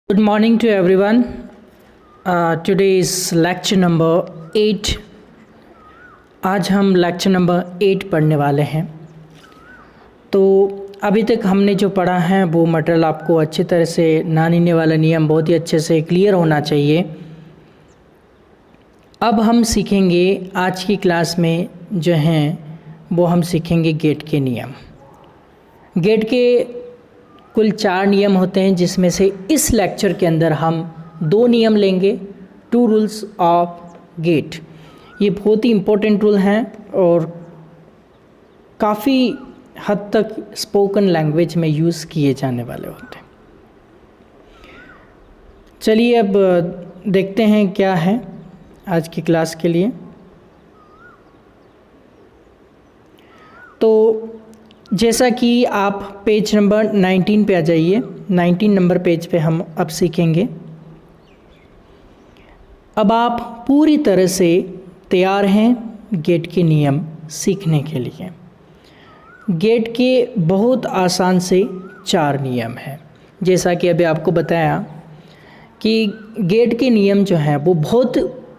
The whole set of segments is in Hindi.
Good morning to everyone. Today is lecture number 8. आज हम लेक्चर नंबर 8 पढ़ने वाले हैं। तो अभी तक हमने जो पढ़ा है वो मटेरियल आपको अच्छी तरह से ना नीने वाला नियम बहुत ही अच्छे से क्लियर होना चाहिए। अब हम सीखेंगे आज की क्लास में जो हैं वो हम सीखेंगे गेट के नियम। गेट के कुल 4 नियम होते हैं, जिसमें से इस लेक्चर के अंदर हम 2 नियम लेंगे, 2 रूल्स ऑफ गेट। ये बहुत ही इम्पोर्टेंट रूल हैं और काफ़ी हद तक स्पोकन लैंग्वेज में यूज़ किए जाने वाले होते हैं। चलिए अब देखते हैं क्या है आज की क्लास के लिए। तो जैसा कि आप पेज नंबर 19 पे आ जाइए। 19 नंबर पेज पे हम अब सीखेंगे। अब आप पूरी तरह से तैयार हैं गेट के नियम सीखने के लिए। गेट के बहुत आसान से 4 नियम हैं। जैसा कि अभी आपको बताया कि गेट के नियम जो हैं वो बहुत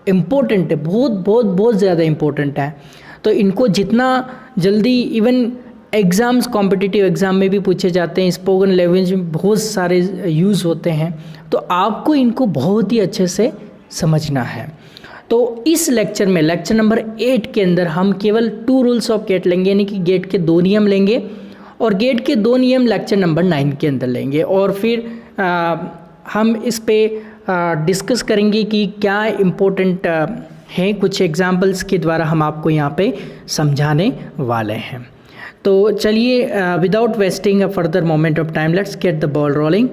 इम्पोर्टेंट है, बहुत ज़्यादा इम्पोर्टेंट है। तो इनको जितना जल्दी इवन एग्ज़ाम्स कॉम्पिटिटिव एग्ज़ाम में भी पूछे जाते हैं, स्पोकन लैंग्वेज में बहुत सारे यूज़ होते हैं, तो आपको इनको बहुत ही अच्छे से समझना है। तो इस लेक्चर में लेक्चर नंबर 8 के अंदर हम केवल 2 रूल्स ऑफ गेट लेंगे, यानी कि गेट के 2 नियम लेंगे और गेट के 2 नियम लेक्चर नंबर 9 के अंदर लेंगे। और फिर हम इस पे डिस्कस करेंगे कि क्या इम्पोर्टेंट है, कुछ एग्जाम्पल्स के द्वारा हम आपको यहाँ पे समझाने वाले हैं। तो चलिए without wasting a further moment of time let's get the ball rolling.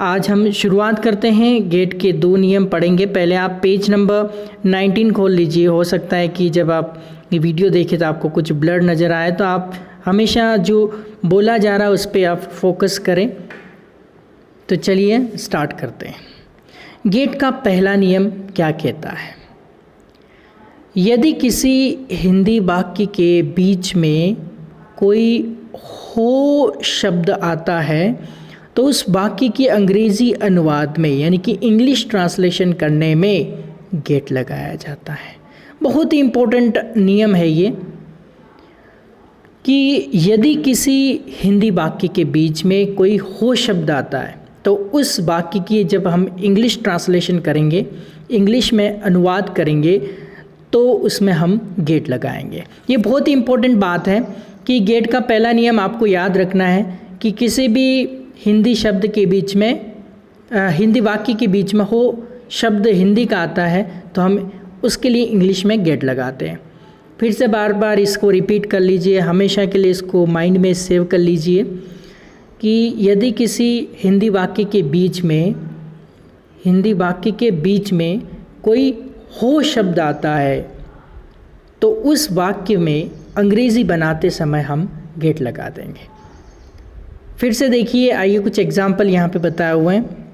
आज हम शुरुआत करते हैं, गेट के 2 नियम पढ़ेंगे। पहले आप पेज नंबर 19 खोल लीजिए। हो सकता है कि जब आप ये वीडियो देखें तो आपको कुछ ब्लर नज़र आए, तो आप हमेशा जो बोला जा रहा है उस पर आप फोकस करें। तो चलिए स्टार्ट करते हैं। गेट का पहला नियम क्या कहता है? यदि किसी हिंदी वाक्य के बीच में कोई हो शब्द आता है तो उस वाक्य की अंग्रेज़ी अनुवाद में, यानी कि इंग्लिश ट्रांसलेशन करने में गेट लगाया जाता है। बहुत ही इम्पोर्टेंट नियम है ये कि यदि किसी हिंदी वाक्य के बीच में कोई हो शब्द आता है तो उस वाक्य की जब हम इंग्लिश ट्रांसलेशन करेंगे, इंग्लिश में अनुवाद करेंगे, तो उसमें हम गेट लगाएंगे। ये बहुत ही इम्पोर्टेंट बात है कि गेट का पहला नियम आपको याद रखना है कि किसी भी हिंदी शब्द के बीच में, हिंदी वाक्य के बीच में हो शब्द हिंदी का आता है तो हम उसके लिए इंग्लिश में गेट लगाते हैं। फिर से बार बार इसको रिपीट कर लीजिए, हमेशा के लिए इसको माइंड में सेव कर लीजिए कि यदि किसी हिंदी वाक्य के बीच में कोई हो शब्द आता है तो उस वाक्य में अंग्रेज़ी बनाते समय हम गेट लगा देंगे। फिर से देखिए, आइए कुछ एग्जाम्पल यहाँ पे बताए हुए हैं।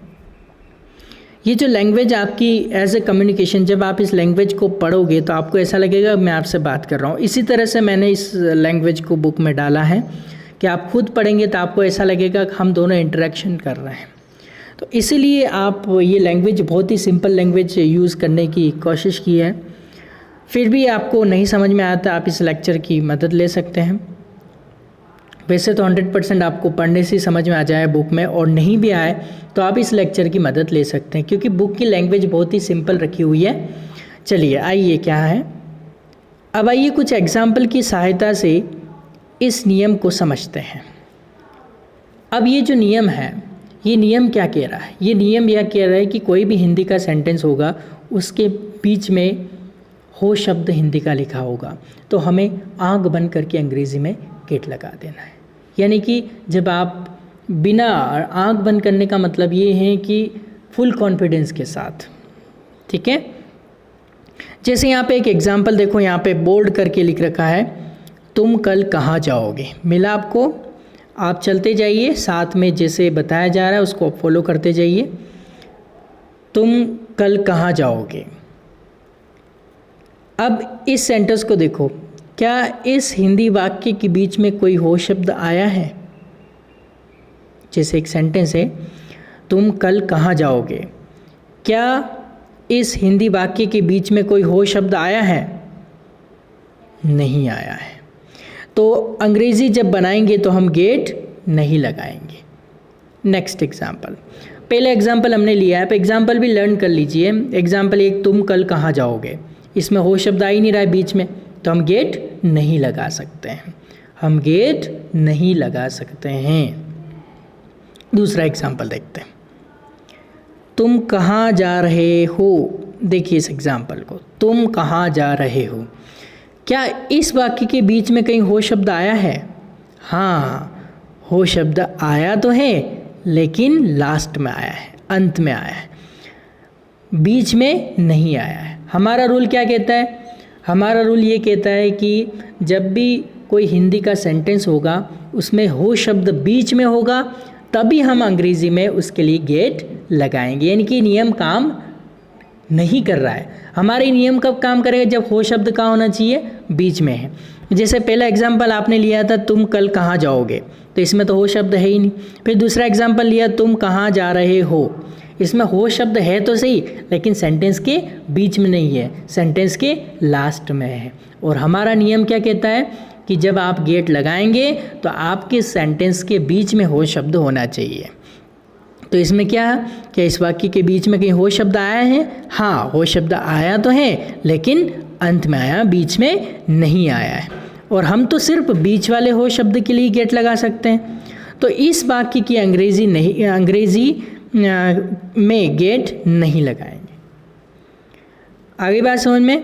ये जो लैंग्वेज आपकी एज ए कम्युनिकेशन, जब आप इस लैंग्वेज को पढ़ोगे तो आपको ऐसा लगेगा मैं आपसे बात कर रहा हूँ। इसी तरह से मैंने इस लैंग्वेज को बुक में डाला है कि आप खुद पढ़ेंगे तो आपको ऐसा लगेगा कि हम दोनों इंटरेक्शन कर रहे हैं। तो इसीलिए आप ये लैंग्वेज बहुत ही सिंपल लैंग्वेज यूज़ करने की कोशिश की है। फिर भी आपको नहीं समझ में आता, आप इस लेक्चर की मदद ले सकते हैं। वैसे तो 100% आपको पढ़ने से समझ में आ जाए बुक में, और नहीं भी आए तो आप इस लेक्चर की मदद ले सकते हैं क्योंकि बुक की लैंग्वेज बहुत ही सिंपल रखी हुई है। चलिए आइए क्या है, अब आइए कुछ एग्जाम्पल की सहायता से इस नियम को समझते हैं। अब ये जो नियम है, ये नियम क्या कह रहा है? ये नियम यह कह रहा है कि कोई भी हिंदी का सेंटेंस होगा, उसके बीच में हो शब्द हिंदी का लिखा होगा तो हमें आँख बंद करके अंग्रेज़ी में गेट लगा देना है। यानी कि जब आप बिना आँख बंद करने का मतलब ये है कि फुल कॉन्फिडेंस के साथ, ठीक है। जैसे यहाँ पे एक एग्जांपल देखो, यहाँ पे बोल्ड करके लिख रखा है, तुम कल कहाँ जाओगे। मिला आपको? आप चलते जाइए, साथ में जैसे बताया जा रहा है उसको फॉलो करते जाइए। तुम कल कहाँ जाओगे। अब इस सेंटेंस को देखो, क्या इस हिंदी वाक्य के बीच में कोई हो शब्द आया है? जैसे एक सेंटेंस है, तुम कल कहाँ जाओगे। क्या इस हिंदी वाक्य के बीच में कोई हो शब्द आया है? नहीं आया है। तो अंग्रेज़ी जब बनाएंगे तो हम गेट नहीं लगाएंगे। नेक्स्ट एग्जाम्पल, पहले एग्जाम्पल हमने लिया है, अब एग्जाम्पल भी लर्न कर लीजिए। एग्जाम्पल एक, तुम कल कहाँ जाओगे। इसमें हो शब्द आ ही नहीं रहा है बीच में, तो हम गेट नहीं लगा सकते हैं, हम गेट नहीं लगा सकते हैं। दूसरा एग्जाम्पल देखते हैं, तुम कहाँ जा रहे हो। देखिए इस एग्जाम्पल को, तुम कहाँ जा रहे हो। क्या इस वाक्य के बीच में कहीं हो शब्द आया है? हाँ, हो शब्द आया तो है, लेकिन लास्ट में आया है, अंत में आया है, बीच में नहीं आया है। हमारा रूल क्या कहता है? हमारा रूल ये कहता है कि जब भी कोई हिंदी का सेंटेंस होगा उसमें हो शब्द बीच में होगा, तभी हम अंग्रेज़ी में उसके लिए गेट लगाएंगे। यानी कि नियम काम नहीं कर रहा है। हमारे नियम कब काम करेगा? जब हो शब्द कहाँ होना चाहिए? बीच में है। जैसे पहला एग्जाम्पल आपने लिया था, तुम कल कहाँ जाओगे, तो इसमें तो हो शब्द है ही नहीं। फिर दूसरा एग्जाम्पल लिया, तुम कहाँ जा रहे हो, इसमें हो शब्द है तो सही, लेकिन सेंटेंस के बीच में नहीं है, सेंटेंस के लास्ट में है। और हमारा नियम क्या कहता है कि जब आप गेट लगाएंगे तो आपके सेंटेंस के बीच में हो शब्द होना चाहिए। तो इसमें क्या है, क्या इस वाक्य के बीच में कहीं हो शब्द आया है? हाँ, हो शब्द आया तो है, लेकिन अंत में आया, बीच में नहीं आया है। और हम तो सिर्फ बीच वाले हो शब्द के लिए गेट लगा सकते हैं। तो इस वाक्य की अंग्रेज़ी में गेट नहीं लगाएंगे। आगे बात समझ में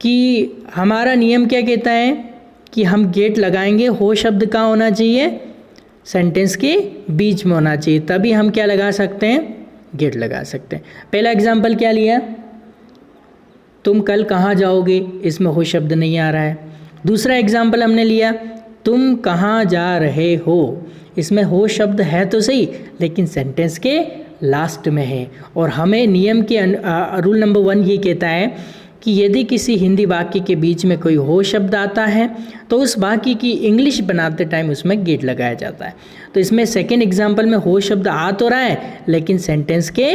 कि हमारा नियम क्या कहता है कि हम गेट लगाएंगे, हो शब्द कहाँ होना चाहिए? सेंटेंस के बीच में होना चाहिए, तभी हम क्या लगा सकते हैं? गेट लगा सकते हैं। पहला एग्जाम्पल क्या लिया, तुम कल कहाँ जाओगे, इसमें हो शब्द नहीं आ रहा है। दूसरा एग्जाम्पल हमने लिया, तुम कहाँ जा रहे हो, इसमें हो शब्द है तो सही, लेकिन सेंटेंस के लास्ट में है। और हमें नियम के रूल नंबर 1 ये कहता है कि यदि किसी हिंदी वाक्य के बीच में कोई हो शब्द आता है तो उस वाक्य की इंग्लिश बनाते टाइम उसमें गेट लगाया जाता है। तो इसमें सेकेंड एग्जाम्पल में हो शब्द आ तो रहा है, लेकिन सेंटेंस के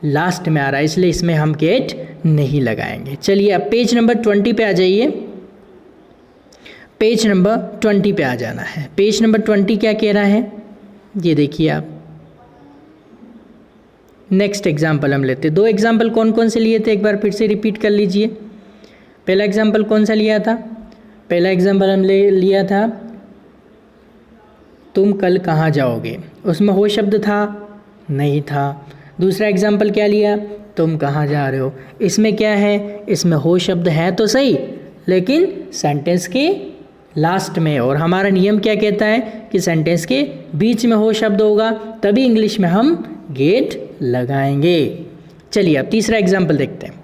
लास्ट में आ रहा है, इसलिए इसमें हम गेट नहीं लगाएंगे। चलिए अब पेज नंबर 20 पे आ जाइए। पेज नंबर 20 पे आ जाना है। पेज नंबर 20 क्या कह रहा है, ये देखिए आप। नेक्स्ट एग्जाम्पल हम लेते हैं। 2 एग्जाम्पल कौन कौन से लिए थे, एक बार फिर से रिपीट कर लीजिए। पहला एग्जाम्पल कौन सा लिया था? पहला एग्जाम्पल हम लिया था, तुम कल कहाँ जाओगे, उसमें हो शब्द था? नहीं था। दूसरा एग्जाम्पल क्या लिया, तुम कहाँ जा रहे हो, इसमें क्या है? इसमें हो शब्द है तो सही, लेकिन सेंटेंस के लास्ट में। और हमारा नियम क्या कहता है कि सेंटेंस के बीच में हो शब्द होगा, तभी इंग्लिश में हम गेट लगाएंगे। चलिए अब तीसरा एग्जाम्पल देखते हैं।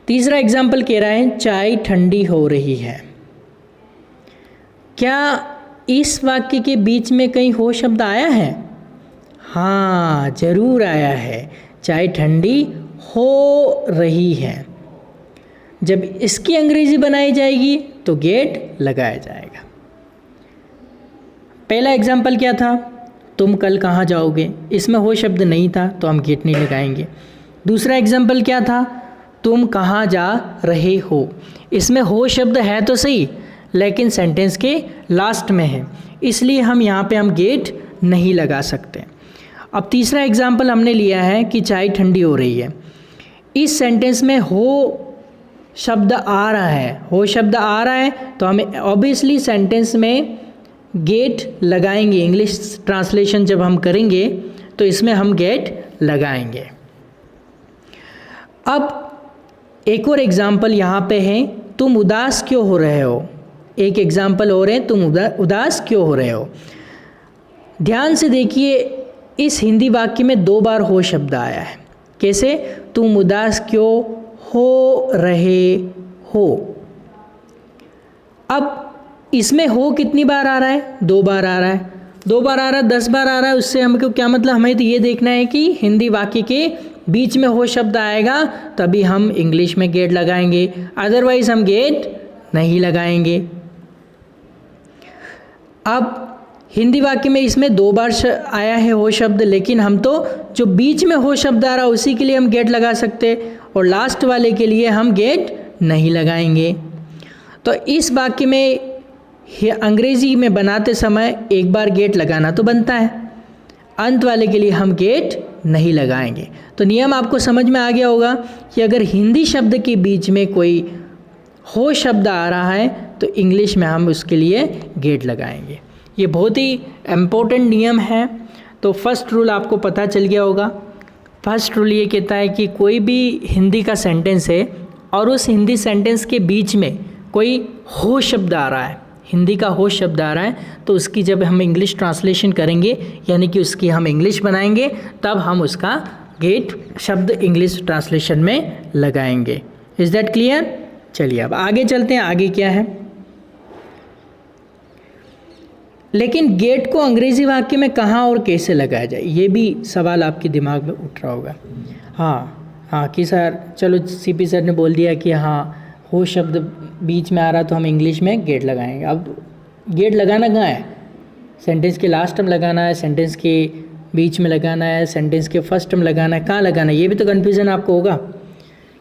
तीसरा एग्जाम्पल कह रहा है, चाय ठंडी हो रही है। क्या इस वाक्य के बीच में कहीं हो शब्द आया है? हाँ, जरूर आया है, चाय ठंडी हो रही है। जब इसकी अंग्रेजी बनाई जाएगी तो गेट लगाया जाएगा। पहला एग्जाम्पल क्या था, तुम कल कहाँ जाओगे, इसमें हो शब्द नहीं था तो हम गेट नहीं लगाएंगे। दूसरा एग्जाम्पल क्या था, तुम कहाँ जा रहे हो, इसमें हो शब्द है तो सही, लेकिन सेंटेंस के लास्ट में है, इसलिए हम यहाँ पे हम गेट नहीं लगा सकते। अब तीसरा एग्जाम्पल हमने लिया है कि चाय ठंडी हो रही है। इस सेंटेंस में हो शब्द आ रहा है, हो शब्द आ रहा है तो हमें ऑब्वियसली सेंटेंस में गेट लगाएंगे। इंग्लिश ट्रांसलेशन जब हम करेंगे तो इसमें हम गेट लगाएंगे। अब एक और एग्जाम्पल यहाँ पे है, तुम उदास क्यों हो रहे हो। एक एग्जाम्पल और है, तुम उदास क्यों हो रहे हो। ध्यान से देखिए, इस हिंदी वाक्य में 2 बार हो शब्द आया है। कैसे, तुम उदास क्यों हो रहे हो। अब इसमें हो कितनी बार आ रहा है, 2 बार आ रहा है। 2 बार आ रहा है, 10 बार आ रहा है, उससे हमको क्या मतलब, हमें तो ये देखना है कि हिंदी वाक्य के बीच में हो शब्द आएगा तभी हम इंग्लिश में गेट लगाएंगे, अदरवाइज हम गेट नहीं लगाएंगे। अब हिंदी वाक्य में इसमें 2 बार आया है हो शब्द, लेकिन हम तो जो बीच में हो शब्द आ रहा है उसी के लिए हम गेट लगा सकते, और लास्ट वाले के लिए हम गेट नहीं लगाएंगे। तो इस वाक्य में अंग्रेजी में बनाते समय एक बार गेट लगाना तो बनता है, अंत वाले के लिए हम गेट नहीं लगाएंगे। तो नियम आपको समझ में आ गया होगा कि अगर हिंदी शब्द के बीच में कोई हो शब्द आ रहा है तो इंग्लिश में हम उसके लिए गेट लगाएंगे। ये बहुत ही इम्पोर्टेंट नियम है। तो फर्स्ट रूल आपको पता चल गया होगा। फर्स्ट रूल ये कहता है कि कोई भी हिंदी का सेंटेंस है और उस हिंदी सेंटेंस के बीच में कोई हो शब्द आ रहा है, हिंदी का हो शब्द आ रहा है, तो उसकी जब हम इंग्लिश ट्रांसलेशन करेंगे यानी कि उसकी हम इंग्लिश बनाएंगे, तब हम उसका गेट शब्द इंग्लिश ट्रांसलेशन में लगाएंगे। Is that clear? चलिए अब आगे चलते हैं। आगे क्या है? लेकिन गेट को अंग्रेजी वाक्य में कहाँ और कैसे लगाया जाए, ये भी सवाल आपके दिमाग में उठ रहा होगा। हाँ कि सर चलो सीपी सर ने बोल दिया कि हाँ हो शब्द बीच में आ रहा तो हम इंग्लिश में गेट लगाएंगे। अब गेट लगाना कहाँ है? सेंटेंस के लास्ट में लगाना है, सेंटेंस के बीच में लगाना है, सेंटेंस के फर्स्ट में लगाना है, कहाँ लगाना है? ये भी तो कन्फ्यूज़न आपको होगा।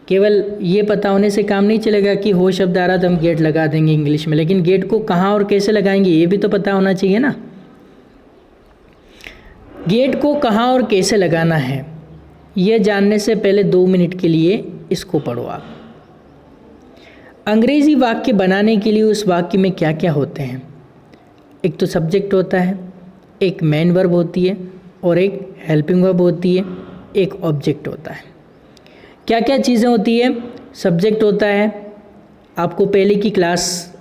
केवल ये पता होने से काम नहीं चलेगा कि हो शब्द आ रहा तो हम गेट लगा देंगे इंग्लिश में, लेकिन गेट को कहाँ और कैसे लगाएंगे ये भी तो पता होना चाहिए ना। गेट को कहाँ और कैसे लगाना है ये जानने से पहले 2 मिनट के लिए इसको पढ़ो आप। अंग्रेजी वाक्य बनाने के लिए उस वाक्य में क्या क्या होते हैं? एक तो सब्जेक्ट होता है, एक मेन वर्ब होती है और एक हेल्पिंग वर्ब होती है, एक ऑब्जेक्ट होता है। क्या क्या चीज़ें होती है? सब्जेक्ट होता है, आपको पहले की क्लास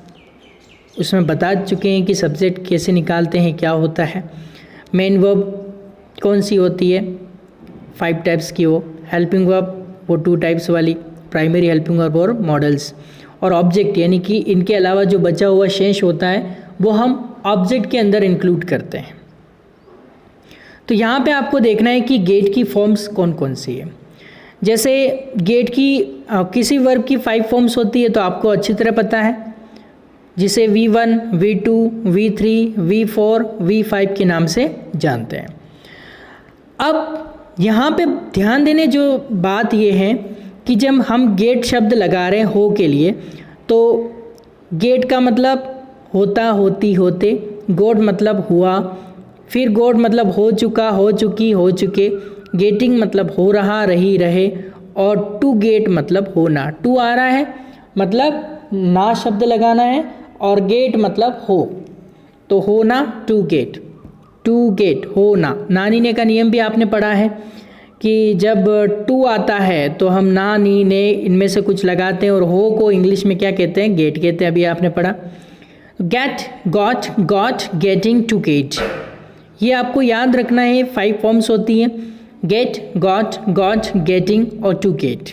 उसमें बता चुके हैं कि सब्जेक्ट कैसे निकालते हैं, क्या होता है। मेन वर्ब कौन सी होती है? 5 टाइप्स की हो। हेल्पिंग वर्ब वो 2 टाइप्स वाली, प्राइमरी हेल्पिंग वर्ब और मॉडल्स। और ऑब्जेक्ट यानी कि इनके अलावा जो बचा हुआ शेष होता है वो हम ऑब्जेक्ट के अंदर इंक्लूड करते हैं। तो यहाँ पे आपको देखना है कि गेट की फॉर्म्स कौन कौन सी है। जैसे गेट की किसी वर्ब की 5 फॉर्म्स होती है तो आपको अच्छी तरह पता है, जिसे V1, V2, V3, V4, V5 के नाम से जानते हैं। अब यहाँ पे ध्यान देने जो बात ये है कि जब हम गेट शब्द लगा रहे हैं हो के लिए, तो गेट का मतलब होता, होती, होते, गोट मतलब हुआ, फिर गोट मतलब हो चुका, हो चुकी, हो चुके, गेटिंग मतलब हो रहा, रही, रहे, और टू गेट मतलब होना। टू आ रहा है मतलब ना शब्द लगाना है, और गेट मतलब हो, तो होना, टू गेट, टू गेट होना। नानी ने का नियम भी आपने पढ़ा है कि जब टू आता है तो हम ना, नी, ने इनमें से कुछ लगाते हैं, और हो को इंग्लिश में क्या कहते हैं? गेट कहते हैं। अभी आपने पढ़ा get, got, got, getting, to get. ये आपको याद रखना है। 5 फॉर्म्स होती हैं, गेट, गॉट, गॉट, गेटिंग और टू गेट।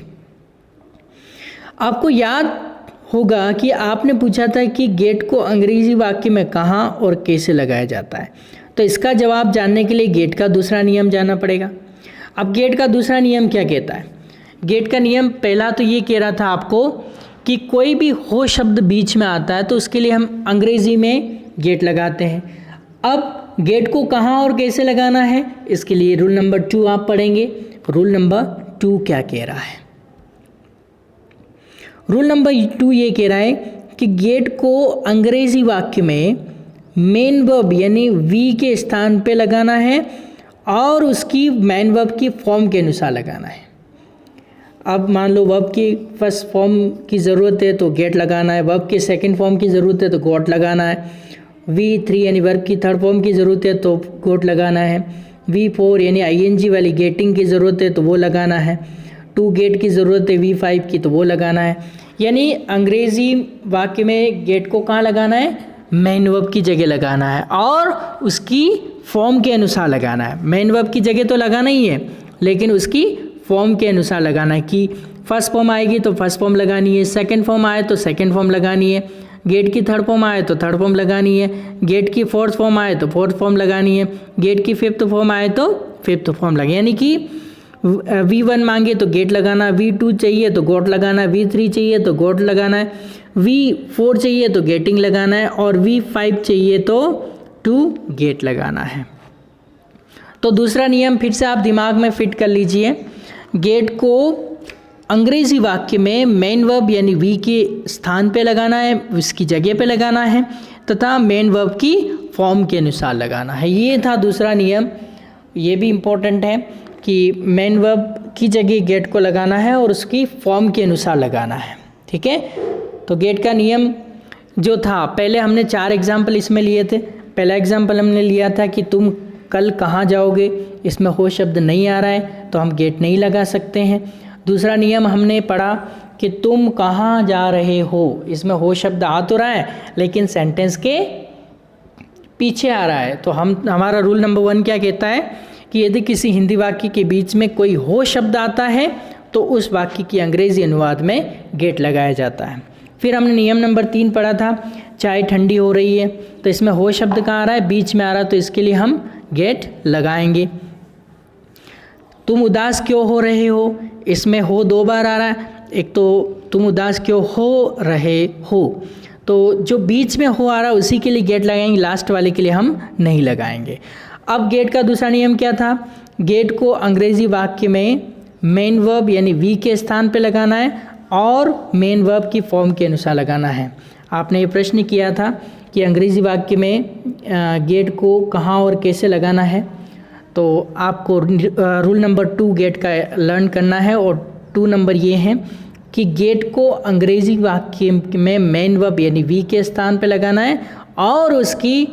आपको याद होगा कि आपने पूछा था कि गेट को अंग्रेजी वाक्य में कहाँ और कैसे लगाया जाता है, तो इसका जवाब जानने के लिए गेट का दूसरा नियम जानना पड़ेगा। अब गेट का दूसरा नियम क्या कहता है? गेट का नियम पहला तो ये कह रहा था आपको कि कोई भी हो शब्द बीच में आता है तो उसके लिए हम अंग्रेजी में गेट लगाते हैं। अब गेट को कहाँ और कैसे लगाना है, इसके लिए रूल नंबर 2 आप पढ़ेंगे। रूल नंबर 2 क्या कह रहा है? रूल नंबर 2 ये कह रहा है कि गेट को अंग्रेजी वाक्य में मेन वर्ब यानी वी के स्थान पे लगाना है और उसकी मेन वर्ब की फॉर्म के अनुसार लगाना है। अब मान लो वर्ब की फर्स्ट फॉर्म की ज़रूरत है तो गेट लगाना है, वर्ब की सेकंड फॉर्म की ज़रूरत है तो गॉट लगाना है, V3 यानी वर्ब की थर्ड फॉर्म की ज़रूरत है तो गोट लगाना है, V4 यानी ING वाली गेटिंग की ज़रूरत है तो वो लगाना है, टू गेट की ज़रूरत है V5 की तो वो लगाना है। यानी अंग्रेज़ी वाक्य में गेट को कहाँ लगाना है? मेन वर्ब की जगह लगाना है और उसकी फॉर्म के अनुसार लगाना है। मेन वर्ब की जगह तो लगाना ही है, लेकिन उसकी फॉर्म के अनुसार लगाना है कि फर्स्ट फॉर्म आएगी तो फर्स्ट फॉर्म लगानी है, सेकंड फॉर्म आए तो सेकंड फॉर्म लगानी है, गेट की थर्ड फॉर्म आए तो थर्ड फॉर्म लगानी है, गेट की फोर्थ फॉर्म आए तो फोर्थ फॉर्म लगानी है, गेट की फिफ्थ फॉर्म आए तो फिफ्थ फॉर्म लगानी। यानी कि V1 मांगे तो गेट लगाना, V2 चाहिए तो गोट लगाना, V3 चाहिए तो गोट लगाना है, V4 चाहिए तो गेटिंग लगाना है और V5 चाहिए तो टू गेट लगाना है। तो दूसरा नियम फिर से आप दिमाग में फिट कर लीजिए। गेट को अंग्रेजी वाक्य में मेन वर्ब यानी वी के स्थान पे लगाना है, उसकी जगह पे लगाना है तथा मेन वर्ब की फॉर्म के अनुसार लगाना है। ये था दूसरा नियम। ये भी इम्पोर्टेंट है कि मेन वर्ब की जगह गेट को लगाना है और उसकी फॉर्म के अनुसार लगाना है। ठीक है, तो गेट का नियम जो था, पहले हमने 4 एग्जाम्पल इसमें लिए थे। पहला एग्जाम्पल हमने लिया था कि तुम कल कहाँ जाओगे, इसमें हो शब्द नहीं आ रहा है तो हम गेट नहीं लगा सकते हैं। दूसरा नियम हमने पढ़ा कि तुम कहाँ जा रहे हो, इसमें हो शब्द आ तो रहा है लेकिन सेंटेंस के पीछे आ रहा है, तो हमारा रूल नंबर 1 क्या कहता है कि यदि किसी हिंदी वाक्य के बीच में कोई हो शब्द आता है तो उस वाक्य की अंग्रेजी अनुवाद में गेट लगाया जाता है। फिर हमने नियम नंबर 3 पढ़ा था, चाय ठंडी हो रही है तो इसमें हो शब्द कहाँ आ रहा है, बीच में आ रहा है, तो इसके लिए हम गेट लगाएंगे। तुम उदास क्यों हो रहे हो, इसमें हो 2 बार आ रहा है, एक तो तुम उदास क्यों हो रहे हो, तो जो बीच में हो आ रहा है उसी के लिए गेट लगाएंगे, लास्ट वाले के लिए हम नहीं लगाएंगे। अब गेट का दूसरा नियम क्या था, गेट को अंग्रेजी वाक्य में मेन वर्ब यानी वी के स्थान पे लगाना है और मेन वर्ब की फॉर्म के अनुसार लगाना है। आपने ये प्रश्न किया था कि अंग्रेजी वाक्य में गेट को कहाँ और कैसे लगाना है, तो आपको रूल नंबर 2 गेट का लर्न करना है। और 2 नंबर ये है कि गेट को अंग्रेजी वाक्य में मेन वर्ब यानी वी के स्थान पे लगाना है और उसकी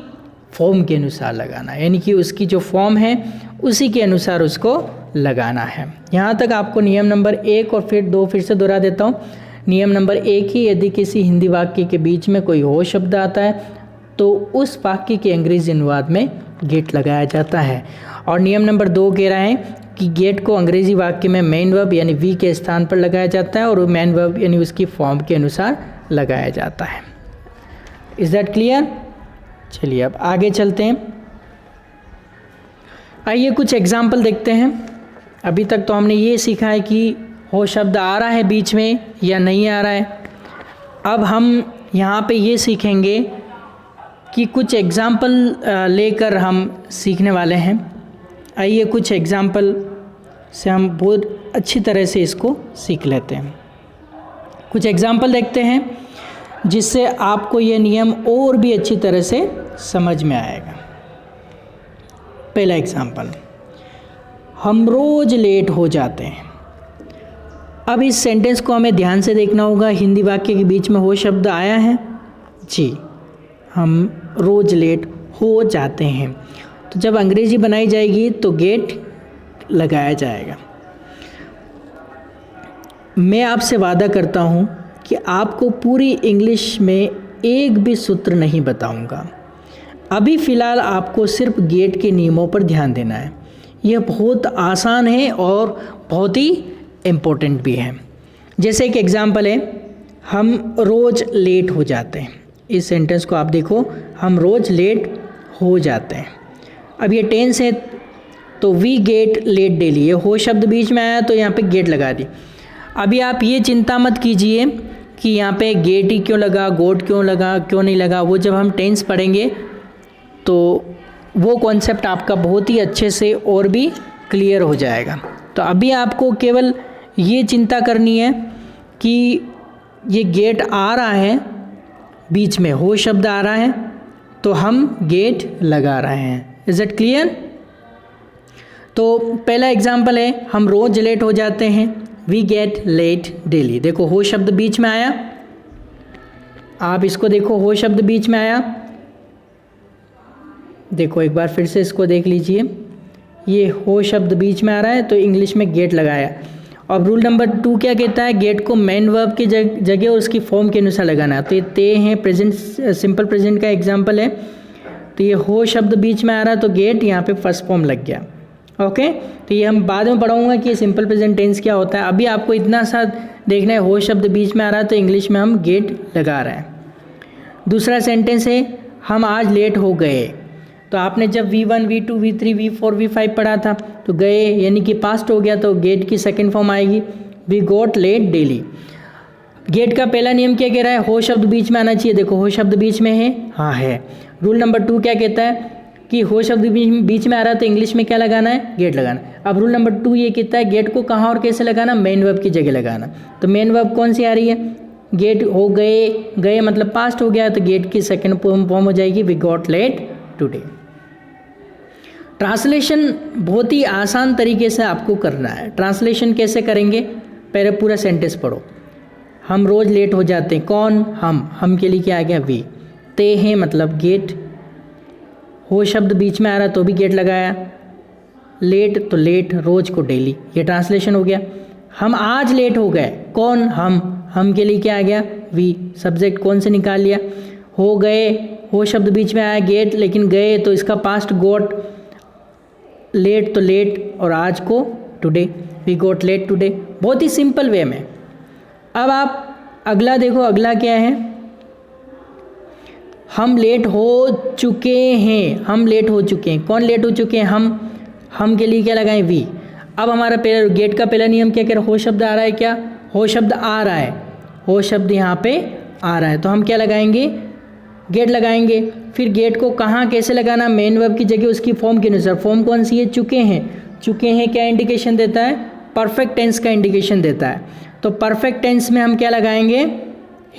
फॉर्म के अनुसार लगाना है, यानी कि उसकी जो फॉर्म है उसी के अनुसार उसको लगाना है। यहाँ तक आपको नियम नंबर 1 और फिर 2 फिर से दोहरा देता हूँ। नियम नंबर 1 ही, यदि किसी हिंदी वाक्य के बीच में कोई हो शब्द आता है तो उस वाक्य के अंग्रेजी अनुवाद में गेट लगाया जाता है। और नियम नंबर 2 कह रहा है कि गेट को अंग्रेजी वाक्य में मेन वर्ब यानी वी के स्थान पर लगाया जाता है और मेन वर्ब यानी उसकी फॉर्म के अनुसार लगाया जाता है। Is that clear? चलिए अब आगे चलते हैं। आइए कुछ एग्जाम्पल देखते हैं। अभी तक तो हमने ये सीखा है कि हो शब्द आ रहा है बीच में या नहीं आ रहा है। अब हम यहाँ पे ये सीखेंगे कि कुछ एग्जाम्पल लेकर हम सीखने वाले हैं। आइए कुछ एग्जाम्पल से हम बहुत अच्छी तरह से इसको सीख लेते हैं। कुछ एग्जाम्पल देखते हैं जिससे आपको ये नियम और भी अच्छी तरह से समझ में आएगा। पहला एग्जाम्पल, हम रोज़ लेट हो जाते हैं। अब इस सेंटेंस को हमें ध्यान से देखना होगा। हिंदी वाक्य के बीच में हो शब्द आया है जी, हम रोज़ लेट हो जाते हैं, तो जब अंग्रेजी बनाई जाएगी तो गेट लगाया जाएगा। मैं आपसे वादा करता हूँ कि आपको पूरी इंग्लिश में एक भी सूत्र नहीं बताऊँगा। अभी फ़िलहाल आपको सिर्फ गेट के नियमों पर ध्यान देना है। यह बहुत आसान है और बहुत ही इम्पोर्टेंट भी है। जैसे एक एग्ज़ाम्पल है, हम रोज़ लेट हो जाते हैं। इस सेंटेंस को आप देखो, हम रोज़ लेट हो जाते हैं। अब ये टेंस है तो वी गेट लेट डेली, ये हो शब्द बीच में आया तो यहाँ पे गेट लगा दी। अभी आप ये चिंता मत कीजिए कि यहाँ पे गेट ही क्यों लगा, गोट क्यों लगा, क्यों नहीं लगा। वो जब हम टेंस पढ़ेंगे तो वो कॉन्सेप्ट आपका बहुत ही अच्छे से और भी क्लियर हो जाएगा। तो अभी आपको केवल ये चिंता करनी है कि ये गेट आ रहा है, बीच में हो शब्द आ रहा है तो हम गेट लगा रहे हैं। Is it clear? तो पहला एग्जाम्पल है, हम रोज़ लेट हो जाते हैं। We get late daily. देखो हो शब्द बीच में आया, आप इसको देखो, हो शब्द बीच में आया। देखो एक बार फिर से इसको देख लीजिए, ये हो शब्द बीच में आ रहा है तो इंग्लिश में गेट लगाया। अब रूल नंबर 2 क्या कहता है, गेट को मेन वर्ब की जगह और उसकी फॉर्म के अनुसार लगाना है। तो ये ते हैं, प्रेजेंट सिंपल प्रेजेंट का एग्जांपल है। तो ये हो शब्द बीच में आ रहा है तो गेट यहाँ पे फर्स्ट फॉर्म लग गया। ओके, तो ये हम बाद में पढ़ाऊँगा कि सिंपल प्रेजेंट टेंस क्या होता है। अभी आपको इतना सा देखना है, हो शब्द बीच में आ रहा है तो इंग्लिश में हम गेट लगा रहे हैं। दूसरा सेंटेंस है, हम आज लेट हो गए। तो आपने जब V1, V2, V3, V4, V5 पढ़ा था तो गए यानी कि पास्ट हो गया, तो गेट की सेकंड फॉर्म आएगी we got late daily. Get का पहला नियम क्या कह रहा है, हो शब्द बीच में आना चाहिए। देखो हो शब्द बीच में है, हाँ है। रूल नंबर 2 क्या कहता है, कि हो शब्द बीच में आ रहा है तो इंग्लिश में क्या लगाना है, गेट लगाना है। अब रूल नंबर 2 ये कहता है गेट को कहाँ और कैसे लगाना, मेन वर्ब की जगह लगाना। तो मेन वर्ब कौन सी आ रही है, गेट हो गए, गए मतलब पास्ट हो गया, तो गेट की सेकंड फॉर्म हो जाएगी we got late today. Translation बहुत ही आसान तरीके से आपको करना है। ट्रांसलेशन कैसे करेंगे, पहले पूरा सेंटेंस पढ़ो। हम रोज़ लेट हो जाते हैं, कौन, हम के लिए क्या आ गया, वी। ते हैं मतलब गेट, हो शब्द बीच में आ रहा तो भी गेट लगाया, लेट तो लेट, रोज को डेली, ये ट्रांसलेशन हो गया। हम आज लेट हो गए, कौन, हम के लिए क्या आ गया, वी। सब्जेक्ट कौन से निकाल लिया, हो गए, हो शब्द बीच में आया, गेट, लेकिन गए तो इसका पास्ट गोट, लेट तो लेट, और आज को today, we got late today. बहुत ही सिंपल वे में। अब आप अगला देखो, अगला क्या है, हम लेट हो चुके हैं, हम लेट हो चुके हैं, कौन लेट हो चुके हैं, हम के लिए क्या लगाएं, वी। अब हमारा पहला गेट का पहला नियम क्या कह रहा है, हो शब्द आ रहा है, क्या, हो शब्द आ रहा है, हो शब्द यहाँ पे आ रहा है, तो हम क्या लगाएंगे, गेट लगाएंगे। फिर गेट को कहाँ कैसे लगाना, मेन वर्ब की जगह उसकी फॉर्म के अनुसार। फॉर्म कौन सी है, चुके हैं। चुके हैं क्या इंडिकेशन देता है, परफेक्ट टेंस का इंडिकेशन देता है। तो परफेक्ट टेंस में हम क्या लगाएंगे,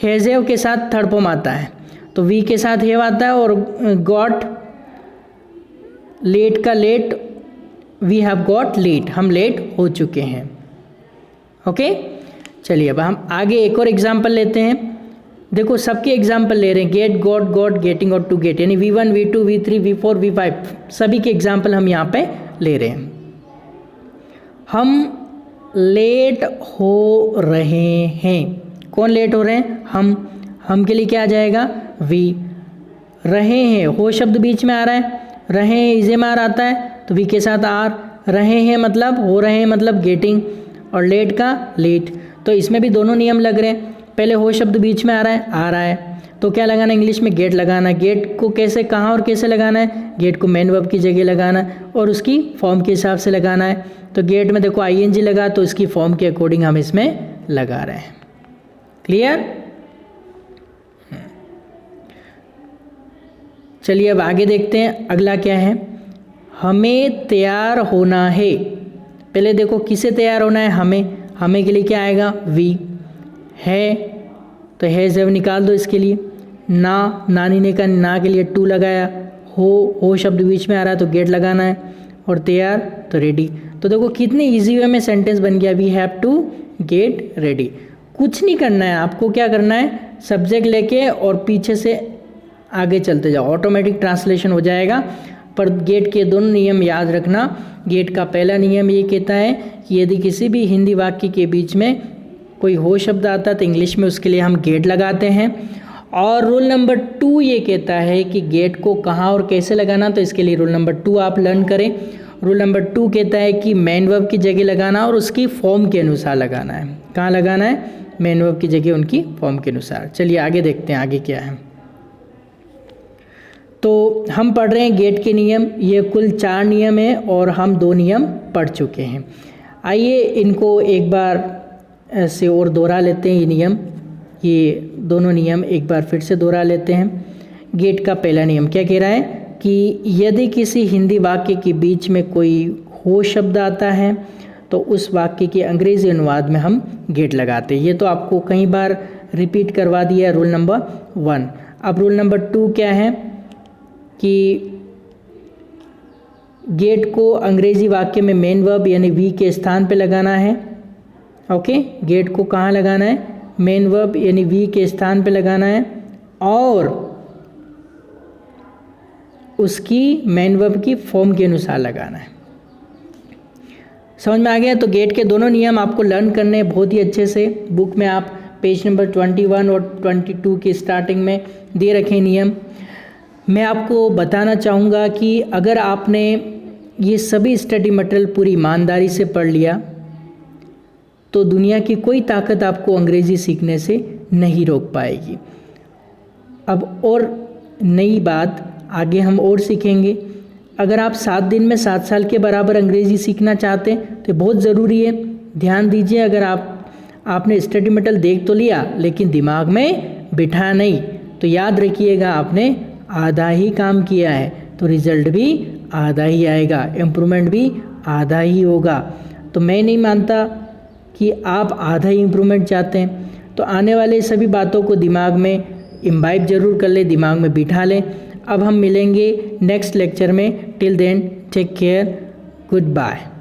हैज़ के साथ थर्ड फॉर्म आता है, तो वी के साथ हैव आता है, और गॉट, लेट का late, we have got late, हम लेट हो चुके हैं। ओके, चलिए अब हम आगे एक और एग्जाम्पल लेते हैं। देखो सबके एग्जाम्पल ले रहे हैं, गेट, गॉट, गेटिंग और टू गेट, यानी V1, V2, V3, V4, V5 सभी के एग्जाम्पल हम यहाँ पे ले रहे हैं। हम लेट हो रहे हैं, कौन लेट हो रहे हैं, हम के लिए क्या आ जाएगा, वी। रहे हैं, हो शब्द बीच में आ रहा है, रहे हैं इज़ेमार आता है, तो वी के साथ आर। रहे हैं मतलब, हो रहे हैं मतलब गेटिंग, और लेट का लेट। तो इसमें भी दोनों नियम लग रहे हैं। पहले हो शब्द बीच में आ रहा है तो क्या लगाना, इंग्लिश में गेट लगाना। गेट को कैसे, कहाँ और कैसे लगाना है, गेट को मेन वर्ब की जगह लगाना है और उसकी फॉर्म के हिसाब से लगाना है। तो गेट में देखो ING लगा तो इसकी फॉर्म के अकॉर्डिंग हम इसमें लगा रहे हैं। क्लियर। चलिए अब आगे देखते हैं, अगला क्या है, हमें तैयार होना है। पहले देखो किसे तैयार होना है, हमें के लिए क्या आएगा, वी। है तो हैज़ हैव निकाल दो इसके लिए। नानी ने कहा, ना के लिए टू लगाया। हो शब्द बीच में आ रहा है तो गेट लगाना है, और तैयार तो रेडी। तो देखो कितने इजी वे में सेंटेंस बन गया, we have to get ready. कुछ नहीं करना है आपको, क्या करना है, सब्जेक्ट लेके और पीछे से आगे चलते जाओ, ऑटोमेटिक ट्रांसलेशन हो जाएगा। पर गेट के दोनों नियम याद रखना। गेट का पहला नियम ये कहता है कि यदि किसी भी हिंदी वाक्य के बीच में कोई हो शब्द आता है तो इंग्लिश में उसके लिए हम गेट लगाते हैं। और रूल नंबर 2 ये कहता है कि गेट को कहाँ और कैसे लगाना, तो इसके लिए रूल नंबर 2 आप लर्न करें। रूल नंबर 2 कहता है कि मेन वर्ब की जगह लगाना और उसकी फॉर्म के अनुसार लगाना है। कहाँ लगाना है, मेन वर्ब की जगह उनकी फॉर्म के अनुसार। चलिए आगे देखते हैं आगे क्या है। तो हम पढ़ रहे हैं गेट के नियम, ये कुल 4 नियम हैं और हम 2 नियम पढ़ चुके हैं। आइए इनको एक बार से और दोहरा लेते हैं। ये नियम, ये दोनों नियम एक बार फिर से दोहरा लेते हैं। गेट का पहला नियम क्या कह रहा है कि यदि किसी हिंदी वाक्य के बीच में कोई हो शब्द आता है तो उस वाक्य के अंग्रेजी अनुवाद में हम गेट लगाते हैं। ये तो आपको कई बार रिपीट करवा दिया रूल नंबर 1। अब रूल नंबर 2 क्या है कि गेट को अंग्रेजी वाक्य में मेन वर्ब यानी वी के स्थान पे लगाना है। ओके, गेट को कहाँ लगाना है, मेन वर्ब यानी वी के स्थान पे लगाना है और उसकी मेन वर्ब की फॉर्म के अनुसार लगाना है। समझ में आ गया। तो गेट के दोनों नियम आपको लर्न करने हैं बहुत ही अच्छे से। बुक में आप पेज नंबर 21 और 22 की स्टार्टिंग में दे रखे नियम। मैं आपको बताना चाहूँगा कि अगर आपने ये सभी स्टडी मटेरियल पूरी ईमानदारी से पढ़ लिया तो दुनिया की कोई ताकत आपको अंग्रेज़ी सीखने से नहीं रोक पाएगी। अब और नई बात आगे हम और सीखेंगे। अगर आप 7 दिन में 7 साल के बराबर अंग्रेज़ी सीखना चाहते हैं तो बहुत ज़रूरी है। ध्यान दीजिए, अगर आपने स्टडी मटेरियल देख तो लिया लेकिन दिमाग में बिठा नहीं तो याद रखिएगा आपने आधा ही काम किया है। तो रिज़ल्ट भी आधा ही आएगा, इम्प्रूवमेंट भी आधा ही होगा। तो मैं नहीं मानता कि आप आधा ही इम्प्रूवमेंट चाहते हैं। तो आने वाले सभी बातों को दिमाग में इम्बाइब ज़रूर कर लें, दिमाग में बिठा लें। अब हम मिलेंगे नेक्स्ट लेक्चर में। Till then take care, good bye.